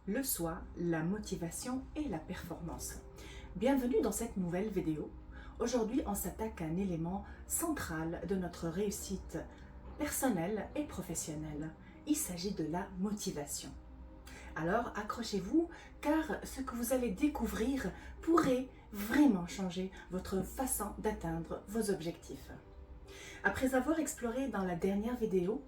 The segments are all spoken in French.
le soi, la motivation et la performance. Bienvenue dans cette nouvelle vidéo. Aujourd'hui, on s'attaque à un élément central de notre réussite personnelle et professionnelle. Il s'agit de la motivation. Alors accrochez-vous car ce que vous allez découvrir pourrait vraiment changer votre façon d'atteindre vos objectifs. Après avoir exploré dans la dernière vidéo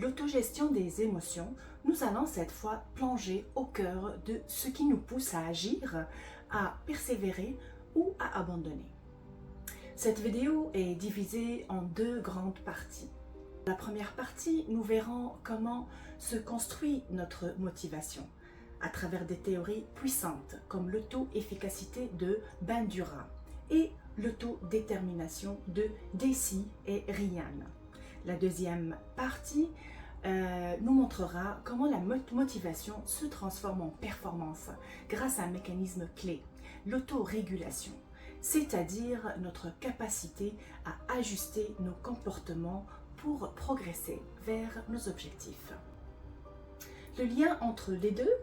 l'autogestion des émotions, nous allons cette fois plonger au cœur de ce qui nous pousse à agir, à persévérer ou à abandonner. Cette vidéo est divisée en deux grandes parties. Dans la première partie, nous verrons comment se construit notre motivation à travers des théories puissantes comme l'auto-efficacité de Bandura et l'autodétermination de Deci et Ryan. La deuxième partie nous montrera comment la motivation se transforme en performance grâce à un mécanisme clé, l'autorégulation, c'est-à-dire notre capacité à ajuster nos comportements pour progresser vers nos objectifs. Le lien entre les deux,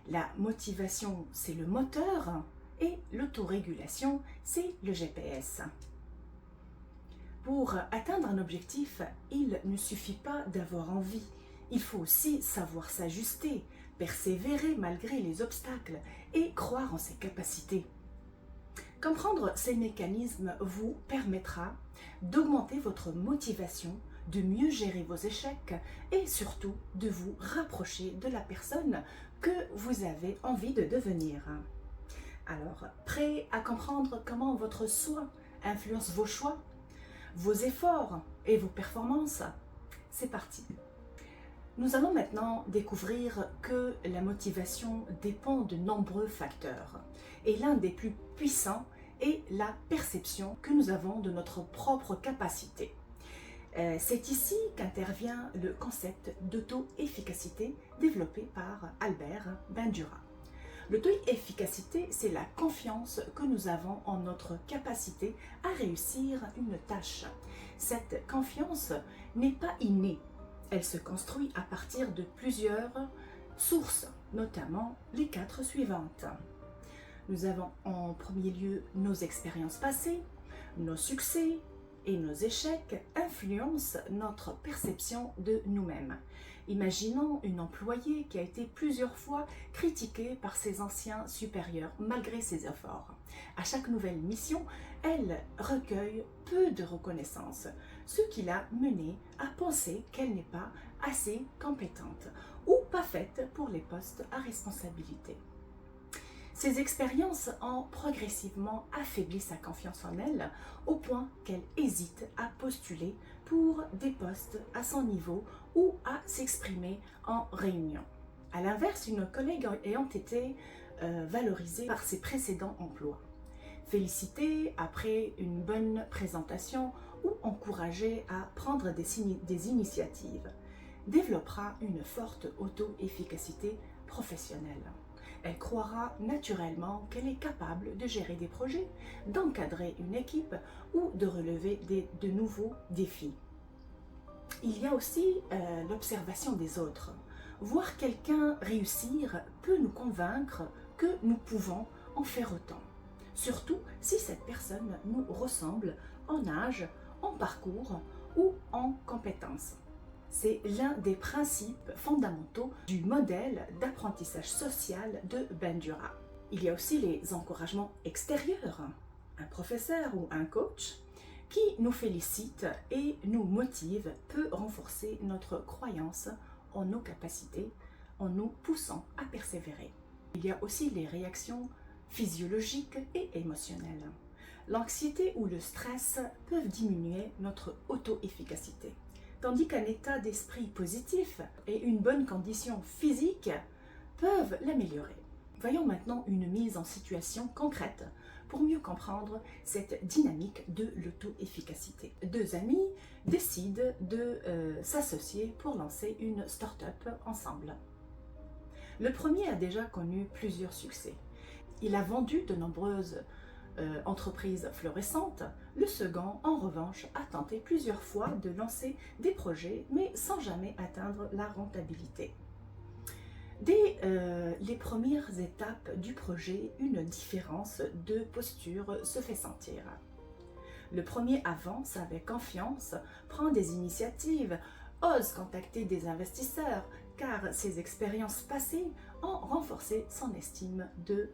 la motivation c'est le moteur et l'autorégulation c'est le GPS. Pour atteindre un objectif, il ne suffit pas d'avoir envie, il faut aussi savoir s'ajuster, persévérer malgré les obstacles et croire en ses capacités. Comprendre ces mécanismes vous permettra d'augmenter votre motivation, de mieux gérer vos échecs et surtout de vous rapprocher de la personne que vous avez envie de devenir. Alors, prêt à comprendre comment votre soi influence vos choix, vos efforts et vos performances? C'est parti! Nous allons maintenant découvrir que la motivation dépend de nombreux facteurs et l'un des plus puissants est la perception que nous avons de notre propre capacité. C'est ici qu'intervient le concept d'auto-efficacité développé par Albert Bandura. L'auto-efficacité, c'est la confiance que nous avons en notre capacité à réussir une tâche. Cette confiance n'est pas innée, elle se construit à partir de plusieurs sources, notamment les 4 suivantes. Nous avons en premier lieu nos expériences passées, nos succès et nos échecs influencent notre perception de nous-mêmes. Imaginons une employée qui a été plusieurs fois critiquée par ses anciens supérieurs malgré ses efforts. À chaque nouvelle mission, elle recueille peu de reconnaissance, ce qui l'a menée à penser qu'elle n'est pas assez compétente ou pas faite pour les postes à responsabilité. Ces expériences ont progressivement affaibli sa confiance en elle au point qu'elle hésite à postuler pour des postes à son niveau ou à s'exprimer en réunion. À l'inverse, une collègue ayant été valorisée par ses précédents emplois, félicitée après une bonne présentation ou encouragée à prendre des initiatives, développera une forte auto-efficacité professionnelle. Elle croira naturellement qu'elle est capable de gérer des projets, d'encadrer une équipe ou de relever de nouveaux défis. Il y a aussi l'observation des autres. Voir quelqu'un réussir peut nous convaincre que nous pouvons en faire autant, surtout si cette personne nous ressemble en âge, en parcours ou en compétences. C'est l'un des principes fondamentaux du modèle d'apprentissage social de Bandura. Il y a aussi les encouragements extérieurs, un professeur ou un coach qui nous félicite et nous motive peut renforcer notre croyance en nos capacités en nous poussant à persévérer. Il y a aussi les réactions physiologiques et émotionnelles. L'anxiété ou le stress peuvent diminuer notre auto-efficacité, tandis qu'un état d'esprit positif et une bonne condition physique peuvent l'améliorer. Voyons maintenant une mise en situation concrète pour mieux comprendre cette dynamique de l'auto-efficacité. 2 amis décident de s'associer pour lancer une start-up ensemble. Le premier a déjà connu plusieurs succès. Il a vendu de nombreuses entreprise florissantes. Le second, en revanche, a tenté plusieurs fois de lancer des projets, mais sans jamais atteindre la rentabilité. Dès les premières étapes du projet, une différence de posture se fait sentir. Le premier avance avec confiance, prend des initiatives, ose contacter des investisseurs, car ses expériences passées ont renforcé son estime de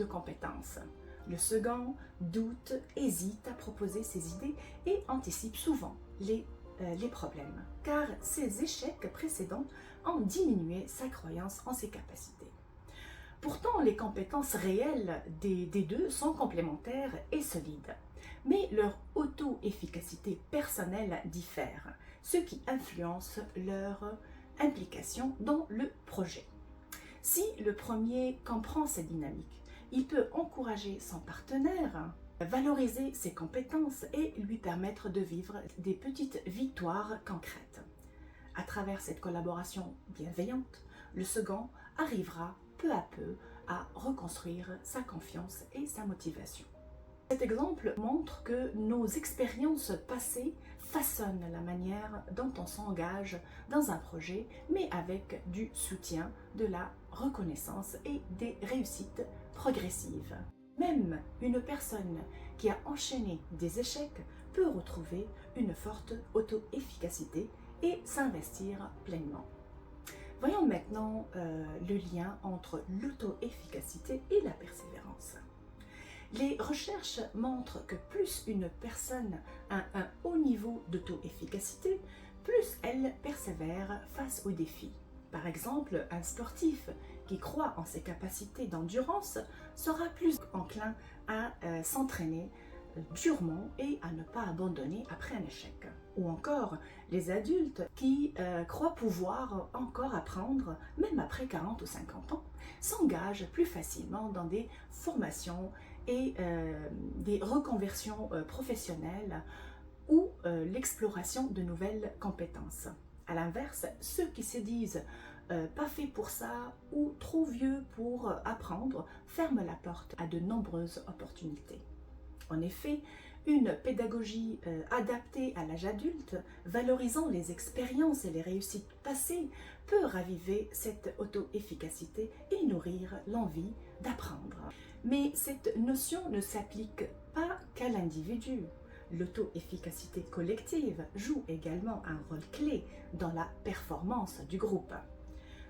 compétence. Le second doute, hésite à proposer ses idées et anticipe souvent les problèmes, car ses échecs précédents ont diminué sa croyance en ses capacités. Pourtant, les compétences réelles des deux sont complémentaires et solides, mais leur auto-efficacité personnelle diffère, ce qui influence leur implication dans le projet. Si le premier comprend cette dynamique, il peut encourager son partenaire, valoriser ses compétences et lui permettre de vivre des petites victoires concrètes. À travers cette collaboration bienveillante, le second arrivera peu à peu à reconstruire sa confiance et sa motivation. Cet exemple montre que nos expériences passées façonnent la manière dont on s'engage dans un projet, mais avec du soutien, de la reconnaissance et des réussites progressives. Même une personne qui a enchaîné des échecs peut retrouver une forte auto-efficacité et s'investir pleinement. Voyons maintenant le lien entre l'auto-efficacité et la persévérance. Les recherches montrent que plus une personne a un haut niveau d'auto-efficacité, plus elle persévère face aux défis. Par exemple, un sportif qui croit en ses capacités d'endurance sera plus enclin à s'entraîner durement et à ne pas abandonner après un échec. Ou encore, les adultes qui croient pouvoir encore apprendre, même après 40 ou 50 ans, s'engagent plus facilement dans des formations et des reconversions professionnelles ou l'exploration de nouvelles compétences. À l'inverse, ceux qui se disent pas fait pour ça ou trop vieux pour apprendre ferment la porte à de nombreuses opportunités. En effet, une pédagogie adaptée à l'âge adulte, valorisant les expériences et les réussites passées, peut raviver cette auto-efficacité et nourrir l'envie d'apprendre. Mais cette notion ne s'applique pas qu'à l'individu. L'auto-efficacité collective joue également un rôle clé dans la performance du groupe.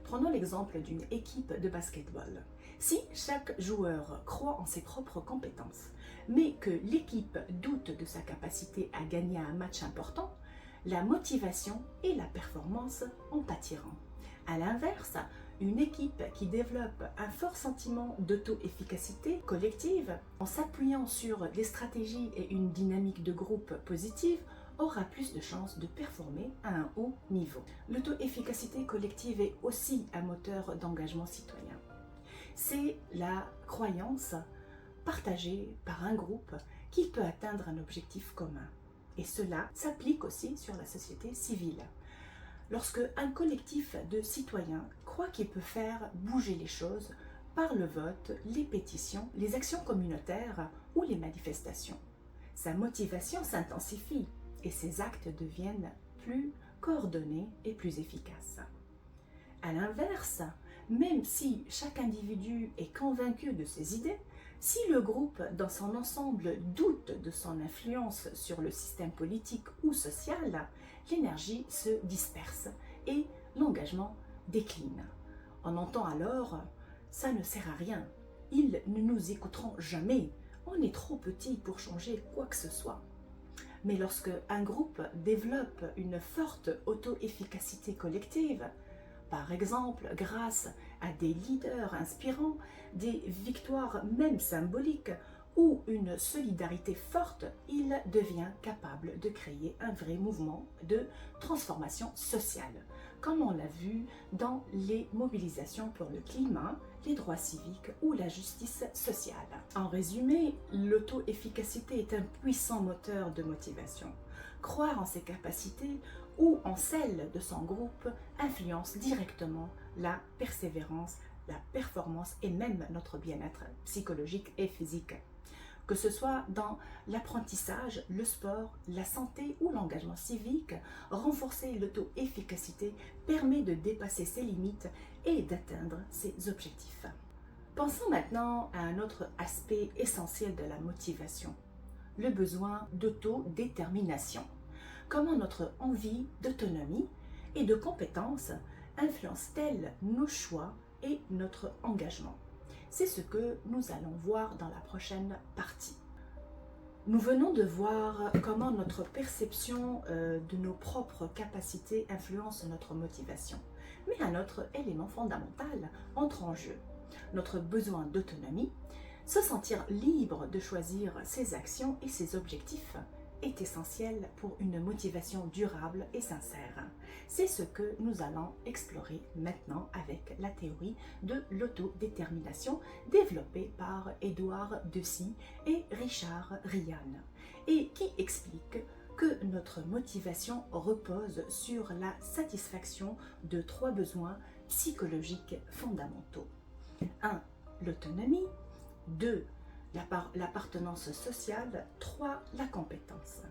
Prenons l'exemple d'une équipe de basketball. Si chaque joueur croit en ses propres compétences, mais que l'équipe doute de sa capacité à gagner un match important, la motivation et la performance en pâtiront. À l'inverse, une équipe qui développe un fort sentiment d'auto-efficacité collective, en s'appuyant sur des stratégies et une dynamique de groupe positive, aura plus de chances de performer à un haut niveau. L'auto-efficacité collective est aussi un moteur d'engagement citoyen. C'est la croyance partagée par un groupe qu'il peut atteindre un objectif commun. Et cela s'applique aussi sur la société civile. Lorsque un collectif de citoyens croit qu'il peut faire bouger les choses par le vote, les pétitions, les actions communautaires ou les manifestations, sa motivation s'intensifie et ses actes deviennent plus coordonnés et plus efficaces. À l'inverse, même si chaque individu est convaincu de ses idées, si le groupe dans son ensemble doute de son influence sur le système politique ou social, l'énergie se disperse et l'engagement décline. On entend alors « ça ne sert à rien, ils ne nous écouteront jamais, on est trop petit pour changer quoi que ce soit ». Mais lorsque un groupe développe une forte auto-efficacité collective, par exemple grâce à des leaders inspirants, des victoires même symboliques ou une solidarité forte, il devient capable de créer un vrai mouvement de transformation sociale, comme on l'a vu dans les mobilisations pour le climat, les droits civiques ou la justice sociale. En résumé, l'auto-efficacité est un puissant moteur de motivation. Croire en ses capacités ou en celles de son groupe influence directement la persévérance, la performance et même notre bien-être psychologique et physique. Que ce soit dans l'apprentissage, le sport, la santé ou l'engagement civique, renforcer l'auto-efficacité permet de dépasser ses limites et d'atteindre ses objectifs. Pensons maintenant à un autre aspect essentiel de la motivation, le besoin d'autodétermination. Comment notre envie d'autonomie et de compétence influence-t-elle nos choix et notre engagement? C'est ce que nous allons voir dans la prochaine partie. Nous venons de voir comment notre perception de nos propres capacités influence notre motivation. Mais un autre élément fondamental entre en jeu. Notre besoin d'autonomie, se sentir libre de choisir ses actions et ses objectifs est essentiel pour une motivation durable et sincère. C'est ce que nous allons explorer maintenant avec la théorie de l'autodétermination développée par Édouard Deci et Richard Ryan et qui explique que notre motivation repose sur la satisfaction de 3 besoins psychologiques fondamentaux. 1. L'autonomie. 2. L'appartenance sociale. 3. La compétence.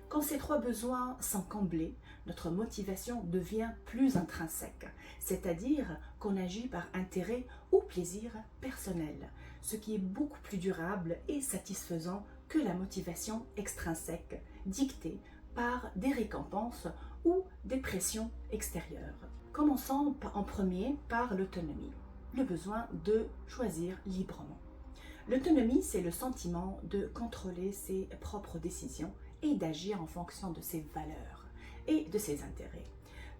Quand ces 3 besoins sont comblés, notre motivation devient plus intrinsèque, c'est-à-dire qu'on agit par intérêt ou plaisir personnel, ce qui est beaucoup plus durable et satisfaisant que la motivation extrinsèque, dictée par des récompenses ou des pressions extérieures. Commençons en premier par l'autonomie, le besoin de choisir librement. L'autonomie, c'est le sentiment de contrôler ses propres décisions et d'agir en fonction de ses valeurs et de ses intérêts.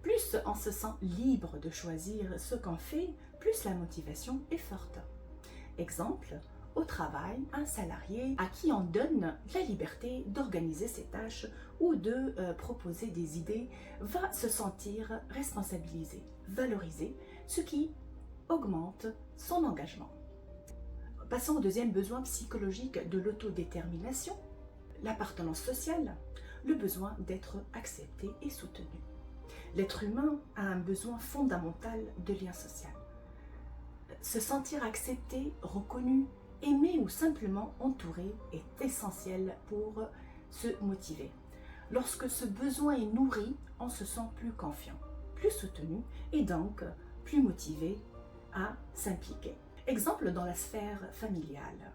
Plus on se sent libre de choisir ce qu'on fait, plus la motivation est forte. Exemple, au travail, un salarié à qui on donne la liberté d'organiser ses tâches ou de proposer des idées va se sentir responsabilisé, valorisé, ce qui augmente son engagement. Passons au deuxième besoin psychologique de l'autodétermination, l'appartenance sociale, le besoin d'être accepté et soutenu. L'être humain a un besoin fondamental de lien social. Se sentir accepté, reconnu, aimé ou simplement entouré est essentiel pour se motiver. Lorsque ce besoin est nourri, on se sent plus confiant, plus soutenu et donc plus motivé à s'impliquer. Exemple dans la sphère familiale.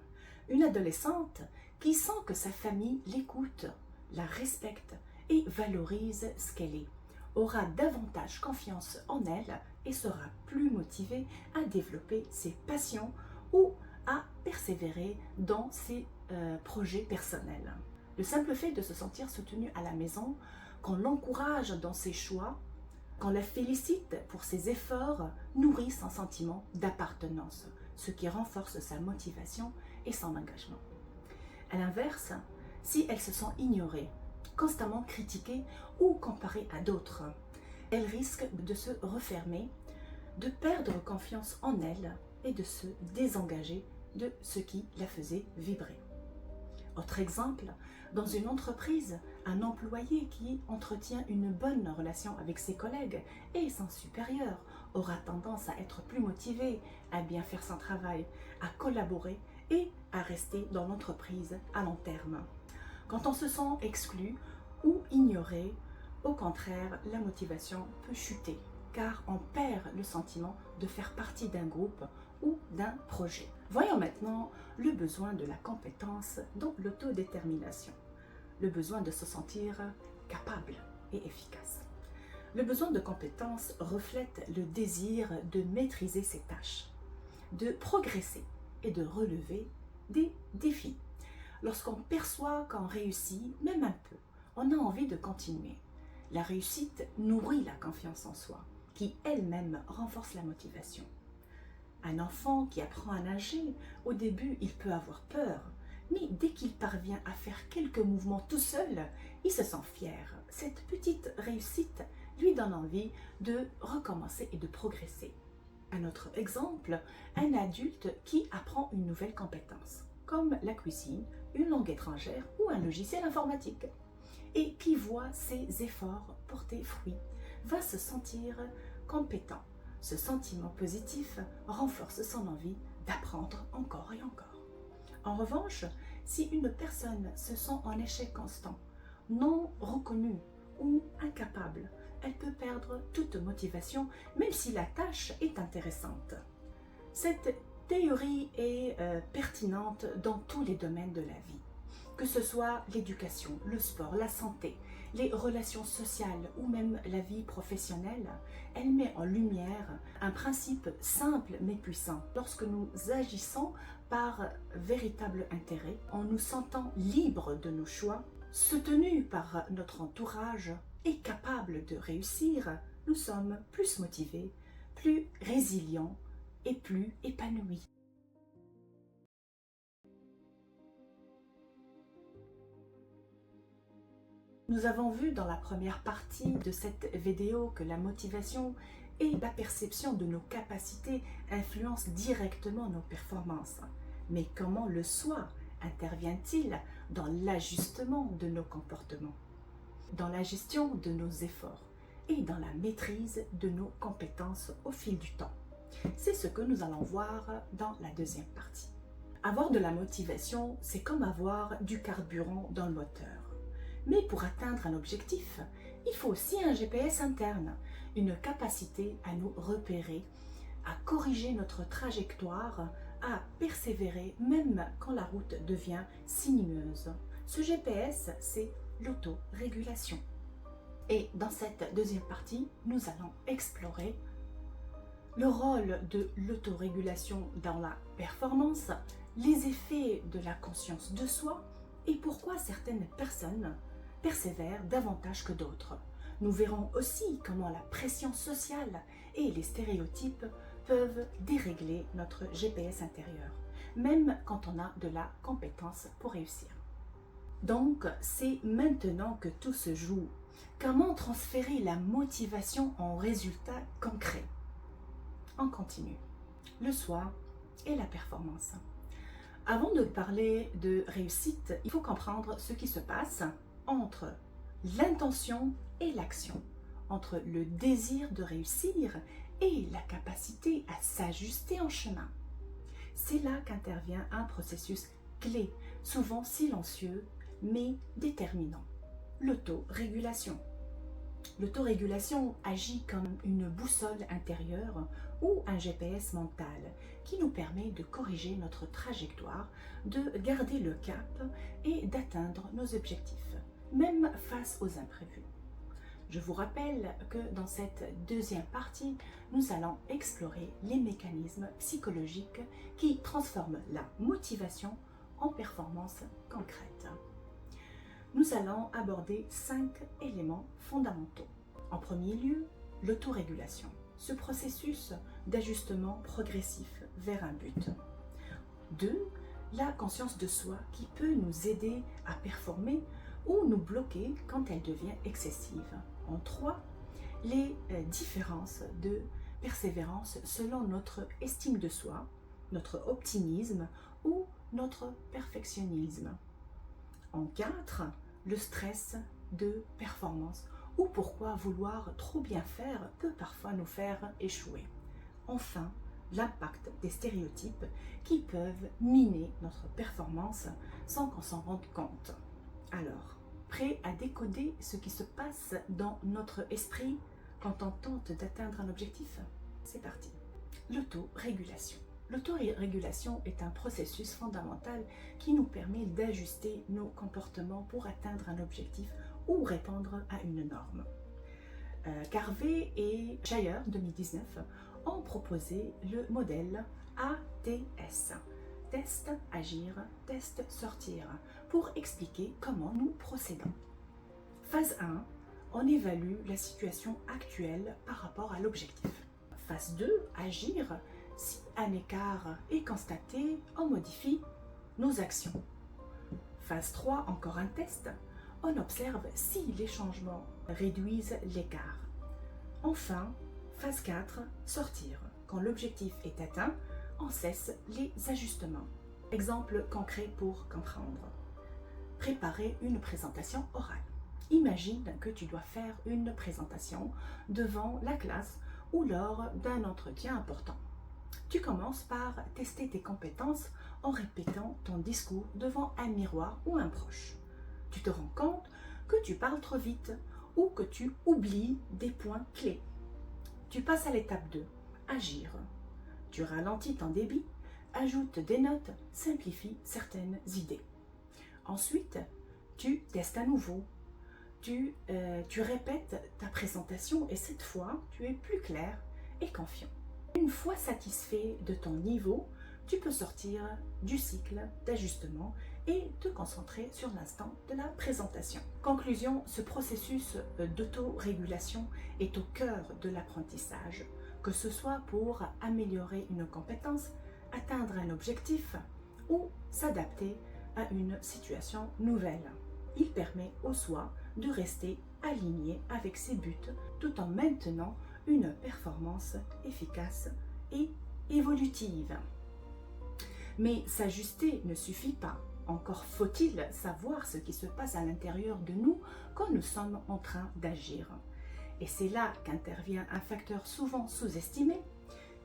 Une adolescente qui sent que sa famille l'écoute, la respecte et valorise ce qu'elle est, aura davantage confiance en elle et sera plus motivée à développer ses passions ou à persévérer dans ses projets personnels. Le simple fait de se sentir soutenue à la maison, qu'on l'encourage dans ses choix, qu'on la félicite pour ses efforts, nourrit son sentiment d'appartenance, ce qui renforce sa motivation et son engagement. À l'inverse, si elle se sent ignorée, constamment critiquée ou comparée à d'autres, elle risque de se refermer, de perdre confiance en elle et de se désengager de ce qui la faisait vibrer. Autre exemple, dans une entreprise, un employé qui entretient une bonne relation avec ses collègues et son supérieur aura tendance à être plus motivé, à bien faire son travail, à collaborer et à rester dans l'entreprise à long terme. Quand on se sent exclu ou ignoré, au contraire, la motivation peut chuter car on perd le sentiment de faire partie d'un groupe ou d'un projet. Voyons maintenant le besoin de la compétence dans l'autodétermination, le besoin de se sentir capable et efficace. Le besoin de compétence reflète le désir de maîtriser ses tâches, de progresser et de relever des défis. Lorsqu'on perçoit qu'on réussit, même un peu, on a envie de continuer. La réussite nourrit la confiance en soi, qui elle-même renforce la motivation. Un enfant qui apprend à nager, au début, il peut avoir peur, mais dès qu'il parvient à faire quelques mouvements tout seul, il se sent fier. Cette petite réussite lui donne envie de recommencer et de progresser. Un autre exemple, un adulte qui apprend une nouvelle compétence, comme la cuisine, une langue étrangère ou un logiciel informatique, et qui voit ses efforts porter fruit, va se sentir compétent. Ce sentiment positif renforce son envie d'apprendre encore et encore. En revanche, si une personne se sent en échec constant, non reconnue ou incapable elle peut perdre toute motivation, même si la tâche est intéressante. Cette théorie est pertinente dans tous les domaines de la vie, que ce soit l'éducation, le sport, la santé, les relations sociales ou même la vie professionnelle. Elle met en lumière un principe simple mais puissant. Lorsque nous agissons par véritable intérêt, en nous sentant libres de nos choix, soutenus par notre entourage et capables de réussir, nous sommes plus motivés, plus résilients et plus épanouis. Nous avons vu dans la première partie de cette vidéo que la motivation et la perception de nos capacités influencent directement nos performances. Mais comment le soi intervient-il dans l'ajustement de nos comportements, dans la gestion de nos efforts et dans la maîtrise de nos compétences au fil du temps? C'est ce que nous allons voir dans la deuxième partie. Avoir de la motivation, c'est comme avoir du carburant dans le moteur. Mais pour atteindre un objectif, il faut aussi un GPS interne, une capacité à nous repérer, à corriger notre trajectoire, à persévérer même quand la route devient sinueuse. Ce GPS, c'est l'autorégulation. Et dans cette deuxième partie, nous allons explorer le rôle de l'autorégulation dans la performance, les effets de la conscience de soi et pourquoi certaines personnes persévèrent davantage que d'autres. Nous verrons aussi comment la pression sociale et les stéréotypes peuvent dérégler notre GPS intérieur, même quand on a de la compétence pour réussir. Donc, c'est maintenant que tout se joue. Comment transférer la motivation en résultats concrets? On continue. Le soi et la performance. Avant de parler de réussite, il faut comprendre ce qui se passe entre l'intention et l'action, entre le désir de réussir et la capacité à s'ajuster en chemin. C'est là qu'intervient un processus clé, souvent silencieux, mais déterminant, l'autorégulation. L'autorégulation agit comme une boussole intérieure ou un GPS mental qui nous permet de corriger notre trajectoire, de garder le cap et d'atteindre nos objectifs, même face aux imprévus. Je vous rappelle que dans cette deuxième partie, nous allons explorer les mécanismes psychologiques qui transforment la motivation en performance concrète. Nous allons aborder 5 éléments fondamentaux. En premier lieu, l'autorégulation, ce processus d'ajustement progressif vers un but. 2. La conscience de soi qui peut nous aider à performer ou nous bloquer quand elle devient excessive. En 3, les différences de persévérance selon notre estime de soi, notre optimisme ou notre perfectionnisme. En 4, le stress de performance ou pourquoi vouloir trop bien faire peut parfois nous faire échouer. Enfin, l'impact des stéréotypes qui peuvent miner notre performance sans qu'on s'en rende compte. Alors, prêt à décoder ce qui se passe dans notre esprit quand on tente d'atteindre un objectif? C'est parti. L'autorégulation. L'autorégulation est un processus fondamental qui nous permet d'ajuster nos comportements pour atteindre un objectif ou répondre à une norme. Carvey et Shire, 2019, ont proposé le modèle ATS, test, agir, test, sortir, pour expliquer comment nous procédons. Phase 1, on évalue la situation actuelle par rapport à l'objectif. Phase 2, agir. Si un écart est constaté, on modifie nos actions. Phase 3, encore un test. On observe si les changements réduisent l'écart. Enfin, phase 4, sortir. Quand l'objectif est atteint, on cesse les ajustements. Exemple concret pour comprendre. Préparer une présentation orale. Imagine que tu dois faire une présentation devant la classe ou lors d'un entretien important. Tu commences par tester tes compétences en répétant ton discours devant un miroir ou un proche. Tu te rends compte que tu parles trop vite ou que tu oublies des points clés. Tu passes à l'étape 2, agir. Tu ralentis ton débit, ajoutes des notes, simplifies certaines idées. Ensuite, tu testes à nouveau. Tu répètes ta présentation et cette fois, tu es plus clair et confiant. Une fois satisfait de ton niveau, tu peux sortir du cycle d'ajustement et te concentrer sur l'instant de la présentation. Conclusion, ce processus d'autorégulation est au cœur de l'apprentissage, que ce soit pour améliorer une compétence, atteindre un objectif ou s'adapter à une situation nouvelle. Il permet au soi de rester aligné avec ses buts tout en maintenant une performance efficace et évolutive. Mais s'ajuster ne suffit pas. Encore faut-il savoir ce qui se passe à l'intérieur de nous quand nous sommes en train d'agir. Et c'est là qu'intervient un facteur souvent sous-estimé,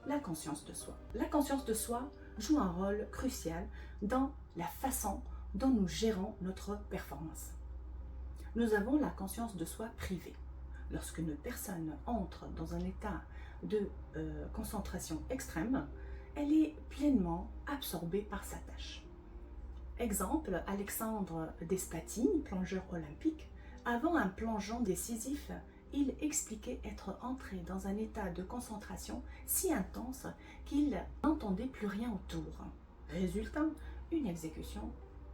la conscience de soi. La conscience de soi joue un rôle crucial dans la façon dont nous gérons notre performance. Nous avons la conscience de soi privée. Lorsque une personne entre dans un état de concentration extrême, elle est pleinement absorbée par sa tâche. Exemple, Alexandre Despatine, plongeur olympique, avant un plongeon décisif, il expliquait être entré dans un état de concentration si intense qu'il n'entendait plus rien autour. Résultat, une exécution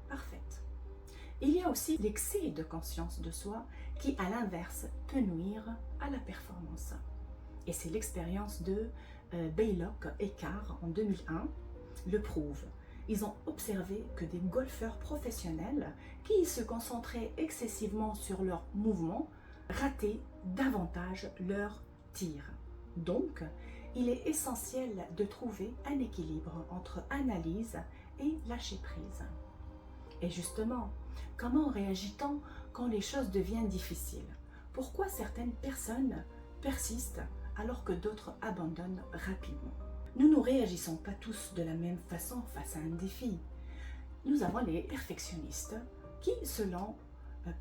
parfaite. Il y a aussi l'excès de conscience de soi qui, à l'inverse, peut nuire à la performance. Et c'est l'expérience de Baylock et Carr en 2001 le prouve. Ils ont observé que des golfeurs professionnels qui se concentraient excessivement sur leurs mouvements rataient davantage leurs tirs. Donc, il est essentiel de trouver un équilibre entre analyse et lâcher prise. Et justement, comment réagit-on quand les choses deviennent difficiles? Pourquoi certaines personnes persistent alors que d'autres abandonnent rapidement? Nous ne réagissons pas tous de la même façon face à un défi. Nous avons les perfectionnistes qui, selon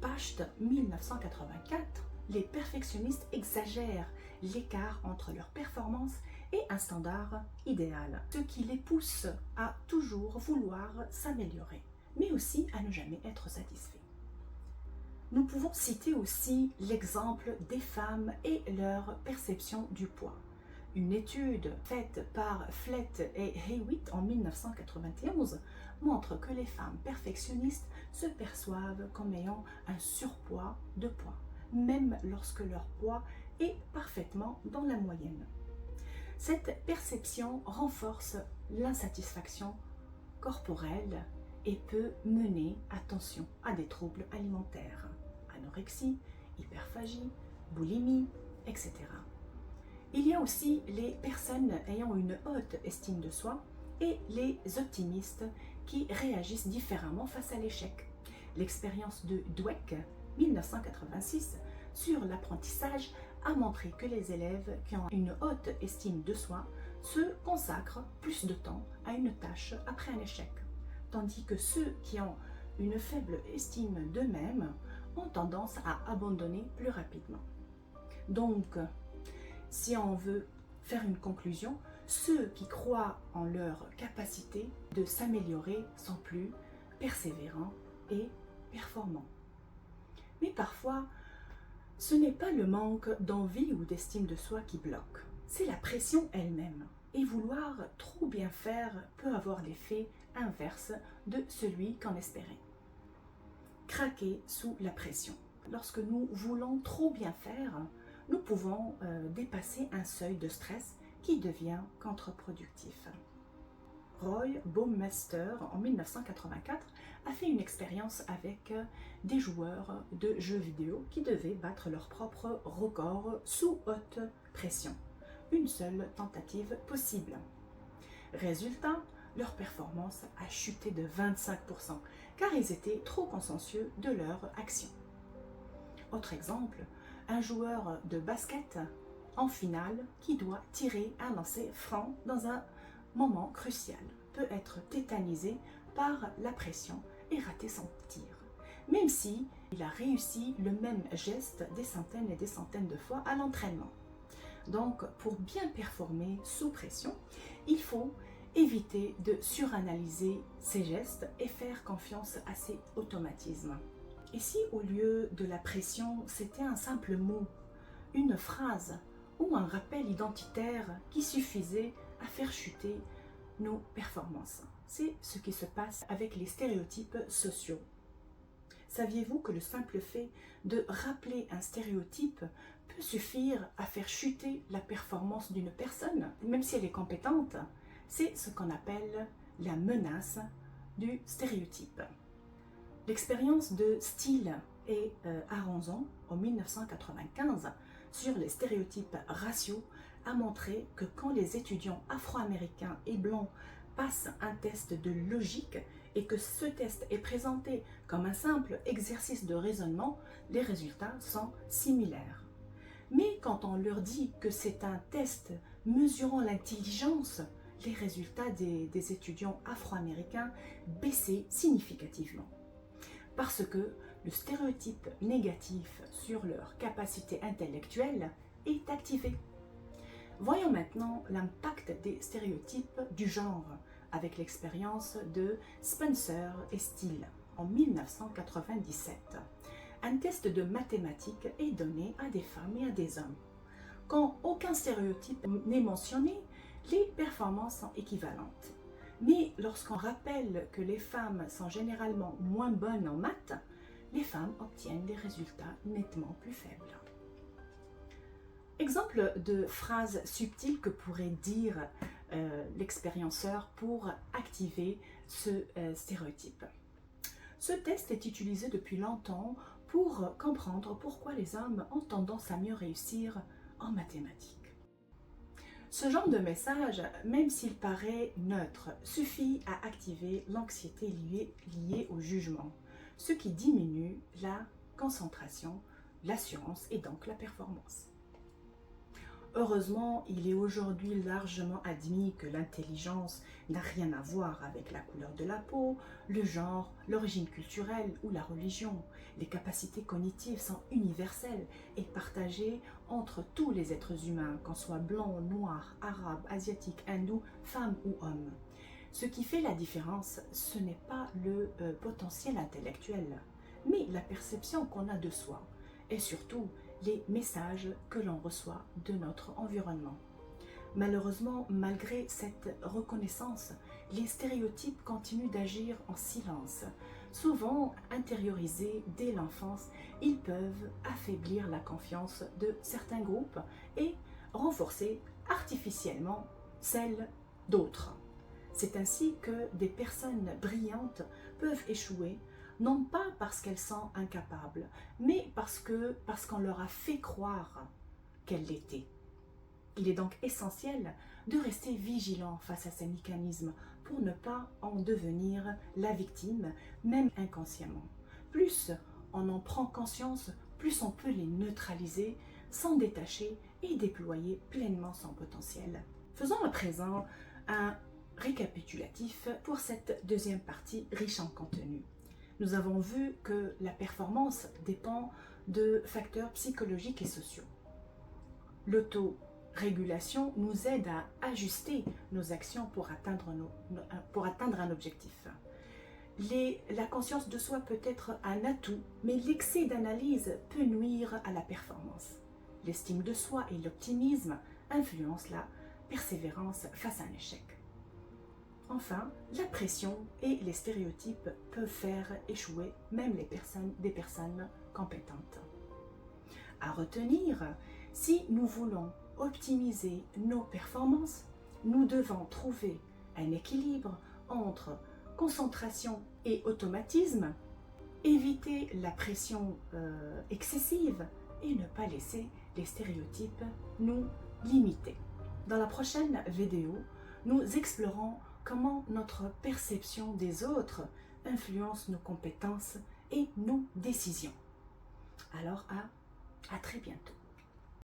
Pacht 1984, les perfectionnistes exagèrent l'écart entre leur performance et un standard idéal, ce qui les pousse à toujours vouloir s'améliorer, mais aussi à ne jamais être satisfaits. Nous pouvons citer aussi l'exemple des femmes et leur perception du poids. Une étude faite par Flett et Hewitt en 1991 montre que les femmes perfectionnistes se perçoivent comme ayant un surpoids de poids, même lorsque leur poids est parfaitement dans la moyenne. Cette perception renforce l'insatisfaction corporelle et peut mener, attention, à des troubles alimentaires, anorexie, hyperphagie, boulimie, etc. Il y a aussi les personnes ayant une haute estime de soi et les optimistes qui réagissent différemment face à l'échec. L'expérience de Dweck, 1986, sur l'apprentissage a montré que les élèves qui ont une haute estime de soi se consacrent plus de temps à une tâche après un échec, tandis que ceux qui ont une faible estime d'eux-mêmes ont tendance à abandonner plus rapidement. Donc, si on veut faire une conclusion, ceux qui croient en leur capacité de s'améliorer sont plus persévérants et performants. Mais parfois, ce n'est pas le manque d'envie ou d'estime de soi qui bloque, c'est la pression elle-même. Et vouloir trop bien faire peut avoir l'effet inverse de celui qu'on espérait. Craquer sous la pression. Lorsque nous voulons trop bien faire, nous pouvons dépasser un seuil de stress qui devient contre-productif. Roy Baumeister, en 1984, a fait une expérience avec des joueurs de jeux vidéo qui devaient battre leur propre record sous haute pression. Une seule tentative possible. Résultat, leur performance a chuté de 25% car ils étaient trop consciencieux de leur action. Autre exemple, un joueur de basket en finale qui doit tirer un lancer franc dans un moment crucial peut être tétanisé par la pression et rater son tir. même si il a réussi le même geste des centaines et des centaines de fois à l'entraînement. Donc, pour bien performer sous pression, il faut éviter de suranalyser ses gestes et faire confiance à ses automatismes. Et si au lieu de la pression, c'était un simple mot, une phrase ou un rappel identitaire qui suffisait à faire chuter nos performances? C'est ce qui se passe avec les stéréotypes sociaux. Saviez-vous que le simple fait de rappeler un stéréotype peut suffire à faire chuter la performance d'une personne, même si elle est compétente? C'est ce qu'on appelle la menace du stéréotype. L'expérience de Steele et Aronson en 1995 sur les stéréotypes raciaux a montré que quand les étudiants afro-américains et blancs passent un test de logique et que ce test est présenté comme un simple exercice de raisonnement, les résultats sont similaires. Mais quand on leur dit que c'est un test mesurant l'intelligence, les résultats des étudiants afro-américains baissaient significativement. Parce que le stéréotype négatif sur leur capacité intellectuelle est activé. Voyons maintenant l'impact des stéréotypes du genre avec l'expérience de Spencer et Steele en 1997. Un test de mathématiques est donné à des femmes et à des hommes. Quand aucun stéréotype n'est mentionné, les performances sont équivalentes. Mais lorsqu'on rappelle que les femmes sont généralement moins bonnes en maths, les femmes obtiennent des résultats nettement plus faibles. Exemple de phrase subtile que pourrait dire l'expérienceur pour activer ce stéréotype. Ce test est utilisé depuis longtemps pour comprendre pourquoi les hommes ont tendance à mieux réussir en mathématiques. Ce genre de message, même s'il paraît neutre, suffit à activer l'anxiété liée au jugement, ce qui diminue la concentration, l'assurance et donc la performance. Heureusement, il est aujourd'hui largement admis que l'intelligence n'a rien à voir avec la couleur de la peau, le genre, l'origine culturelle ou la religion. Les capacités cognitives sont universelles et partagées entre tous les êtres humains, qu'on soit blanc, noir, arabe, asiatique, hindou, femme ou homme. Ce qui fait la différence, ce n'est pas le potentiel intellectuel, mais la perception qu'on a de soi et surtout les messages que l'on reçoit de notre environnement. Malheureusement, malgré cette reconnaissance, les stéréotypes continuent d'agir en silence. Souvent intériorisés dès l'enfance, ils peuvent affaiblir la confiance de certains groupes et renforcer artificiellement celle d'autres. C'est ainsi que des personnes brillantes peuvent échouer, non pas parce qu'elles sont incapables, mais parce qu'on leur a fait croire qu'elles l'étaient. Il est donc essentiel de rester vigilant face à ces mécanismes pour ne pas en devenir la victime, même inconsciemment. Plus on en prend conscience, plus on peut les neutraliser, s'en détacher et déployer pleinement son potentiel. Faisons à présent un récapitulatif pour cette deuxième partie riche en contenu. Nous avons vu que la performance dépend de facteurs psychologiques et sociaux. L'autorégulation nous aide à ajuster nos actions pour atteindre un objectif. La conscience de soi peut être un atout, mais l'excès d'analyse peut nuire à la performance. L'estime de soi et l'optimisme influencent la persévérance face à un échec. Enfin, la pression et les stéréotypes peuvent faire échouer même des personnes compétentes. À retenir, si nous voulons optimiser nos performances, nous devons trouver un équilibre entre concentration et automatisme, éviter la pression excessive et ne pas laisser les stéréotypes nous limiter. Dans la prochaine vidéo, nous explorons comment notre perception des autres influence nos compétences et nos décisions. Alors à très bientôt.